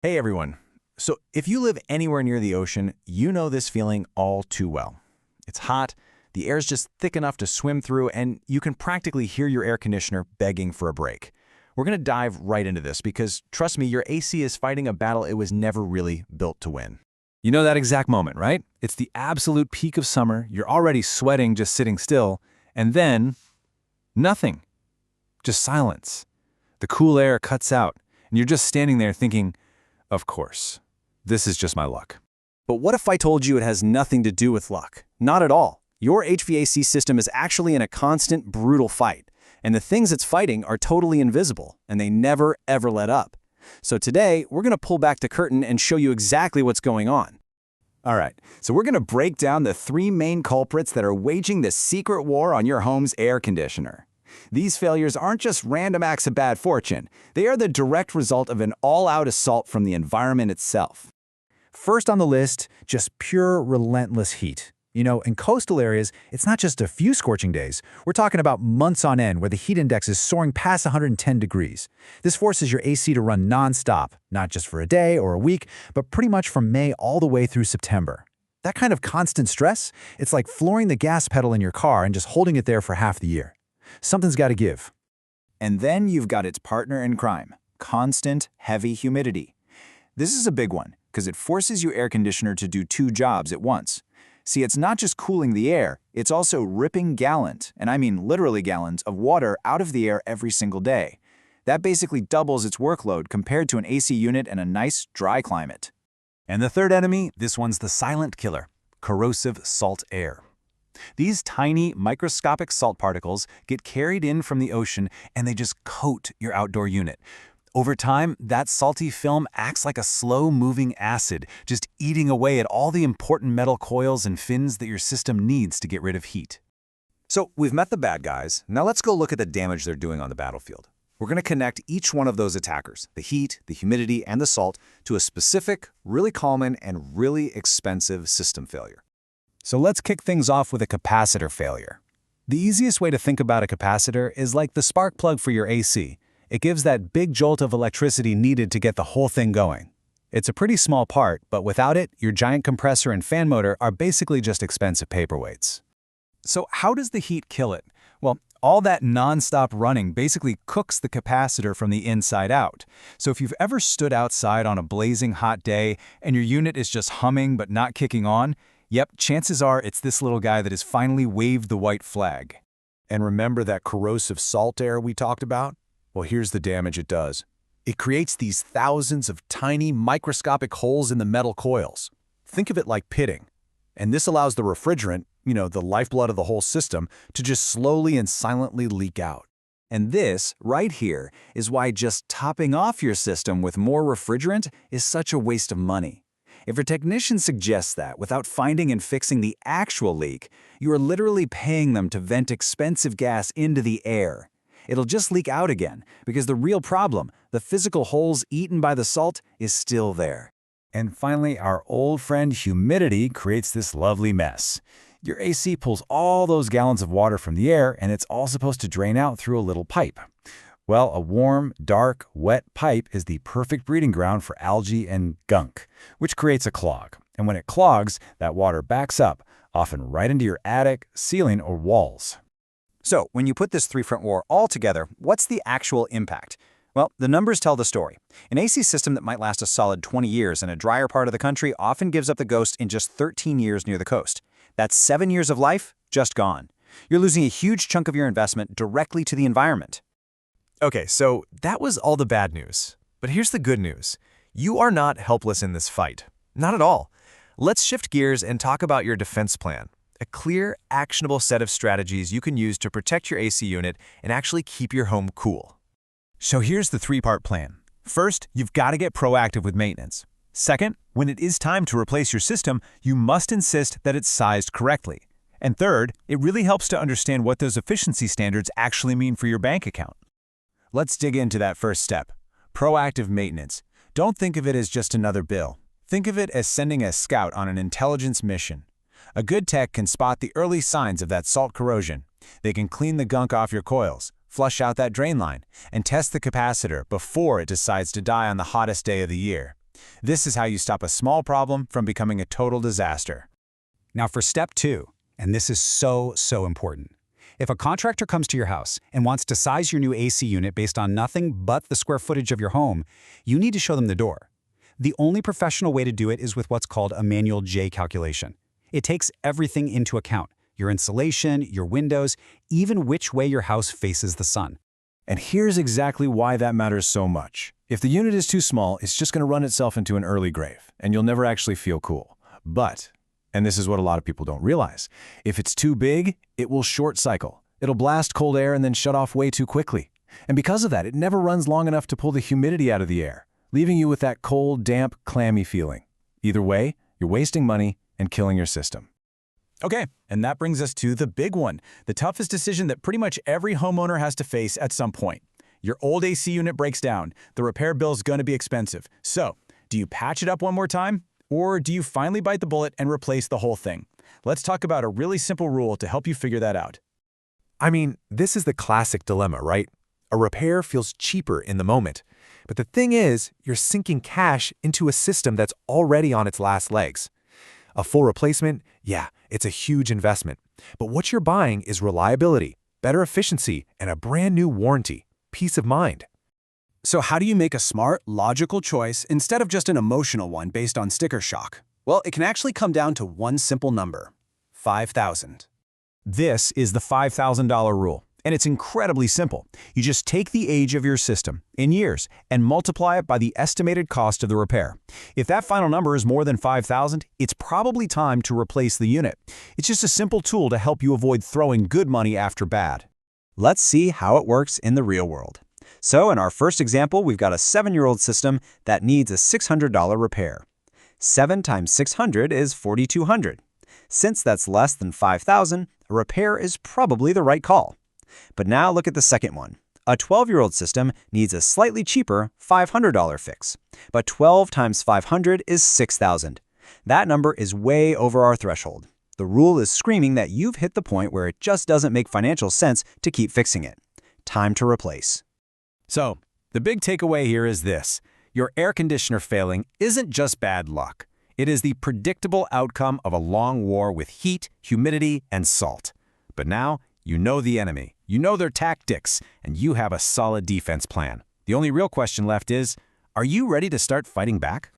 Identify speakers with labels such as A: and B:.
A: Hey everyone. So if you live anywhere near the ocean, you know this feeling all too well. It's hot, the air's just thick enough to swim through, and you can practically hear your air conditioner begging for a break. We're going to dive right into this because, trust me, your AC is fighting a battle it was never really built to win.
B: You know that exact moment, right? It's the absolute peak of summer, you're already sweating just sitting still, and then nothing. Just silence. The cool air cuts out, and you're just standing there thinking, of course, this is just my luck.
A: But what if I told you it has nothing to do with luck? Not at all. Your HVAC system is actually in a constant, brutal fight, and the things it's fighting are totally invisible, and they never, ever let up. So today, we're going to pull back the curtain and show you exactly what's going on. All right, so we're going to break down the three main culprits that are waging the secret war on your home's air conditioner. These failures aren't just random acts of bad fortune. They are the direct result of an all-out assault from the environment itself.
C: First on the list, just pure relentless heat. You know, in coastal areas, it's not just a few scorching days. We're talking about months on end where the heat index is soaring past 110 degrees. This forces your AC to run non-stop, not just for a day or a week, but pretty much from May all the way through September. That kind of constant stress, it's like flooring the gas pedal in your car and just holding it there for half the year. Something's got to give.
A: And then you've got its partner in crime, constant, heavy humidity. This is a big one, because it forces your air conditioner to do two jobs at once. See, it's not just cooling the air, it's also ripping gallons, and I mean literally gallons, of water out of the air every single day. That basically doubles its workload compared to an AC unit in a nice, dry climate.
B: And the third enemy, this one's the silent killer, corrosive salt air. These tiny, microscopic salt particles get carried in from the ocean and they just coat your outdoor unit. Over time, that salty film acts like a slow-moving acid, just eating away at all the important metal coils and fins that your system needs to get rid of heat.
A: So we've met the bad guys. Now let's go look at the damage they're doing on the battlefield. We're going to connect each one of those attackers, the heat, the humidity, and the salt, to a specific, really common, and really expensive system failure.
B: So let's kick things off with a capacitor failure. The easiest way to think about a capacitor is like the spark plug for your AC. It gives that big jolt of electricity needed to get the whole thing going. It's a pretty small part, but without it, your giant compressor and fan motor are basically just expensive paperweights. So how does the heat kill it? Well, all that non-stop running basically cooks the capacitor from the inside out. So if you've ever stood outside on a blazing hot day and your unit is just humming but not kicking on, yep, chances are it's this little guy that has finally waved the white flag.
C: And remember that corrosive salt air we talked about? Well, here's the damage it does. It creates these thousands of tiny microscopic holes in the metal coils. Think of it like pitting. And this allows the refrigerant, the lifeblood of the whole system, to just slowly and silently leak out.
A: And this, right here, is why just topping off your system with more refrigerant is such a waste of money. If a technician suggests that without finding and fixing the actual leak, you are literally paying them to vent expensive gas into the air. It'll just leak out again because the real problem, the physical holes eaten by the salt, is still there.
B: And finally, our old friend humidity creates this lovely mess. Your AC pulls all those gallons of water from the air, and it's all supposed to drain out through a little pipe. Well, a warm, dark, wet pipe is the perfect breeding ground for algae and gunk, which creates a clog. And when it clogs, that water backs up, often right into your attic, ceiling, or walls.
A: So, when you put this three-front war all together, what's the actual impact? Well, the numbers tell the story. An AC system that might last a solid 20 years in a drier part of the country often gives up the ghost in just 13 years near the coast. That's 7 years of life just gone. You're losing a huge chunk of your investment directly to the environment.
D: Okay, so that was all the bad news. But here's the good news. You are not helpless in this fight. Not at all. Let's shift gears and talk about your defense plan. A clear, actionable set of strategies you can use to protect your AC unit and actually keep your home cool.
B: So here's the three-part plan. First, you've got to get proactive with maintenance. Second, when it is time to replace your system, you must insist that it's sized correctly. And third, it really helps to understand what those efficiency standards actually mean for your bank account.
A: Let's dig into that first step. Proactive maintenance. Don't think of it as just another bill. Think of it as sending a scout on an intelligence mission. A good tech can spot the early signs of that salt corrosion. They can clean the gunk off your coils, flush out that drain line, and test the capacitor before it decides to die on the hottest day of the year.
B: This is how you stop a small problem from becoming a total disaster. Now for step 2, and this is so important. If a contractor comes to your house and wants to size your new AC unit based on nothing but the square footage of your home, you need to show them the door. The only professional way to do it is with what's called a manual J calculation. It takes everything into account: your insulation, your windows, even which way your house faces the sun.
A: And here's exactly why that matters so much. If the unit is too small, it's just going to run itself into an early grave, and you'll never actually feel cool. But, and this is what a lot of people don't realize, if it's too big, it will short cycle. It'll blast cold air and then shut off way too quickly. And because of that, it never runs long enough to pull the humidity out of the air, leaving you with that cold, damp, clammy feeling. Either way, you're wasting money and killing your system.
B: Okay, and that brings us to the big one, the toughest decision that pretty much every homeowner has to face at some point. Your old AC unit breaks down. The repair bill's going to be expensive. So, do you patch it up one more time? Or do you finally bite the bullet and replace the whole thing? Let's talk about a really simple rule to help you figure that out.
D: I mean, this is the classic dilemma, right? A repair feels cheaper in the moment. But the thing is, you're sinking cash into a system that's already on its last legs. A full replacement, yeah, it's a huge investment. But what you're buying is reliability, better efficiency, and a brand new warranty. Peace of mind.
A: So how do you make a smart, logical choice instead of just an emotional one based on sticker shock? Well, it can actually come down to one simple number: 5,000.
B: This is the $5,000 rule, and it's incredibly simple. You just take the age of your system, in years, and multiply it by the estimated cost of the repair. If that final number is more than 5,000, it's probably time to replace the unit. It's just a simple tool to help you avoid throwing good money after bad.
A: Let's see how it works in the real world. So in our first example, we've got a 7-year-old system that needs a $600 repair. 7 times 600 is 4,200. Since that's less than 5,000, a repair is probably the right call. But now look at the second one. A 12-year-old system needs a slightly cheaper $500 fix. But 12 times 500 is 6,000. That number is way over our threshold. The rule is screaming that you've hit the point where it just doesn't make financial sense to keep fixing it. Time to replace.
B: So, the big takeaway here is this. Your air conditioner failing isn't just bad luck. It is the predictable outcome of a long war with heat, humidity, and salt. But now, you know the enemy, you know their tactics, and you have a solid defense plan. The only real question left is, are you ready to start fighting back?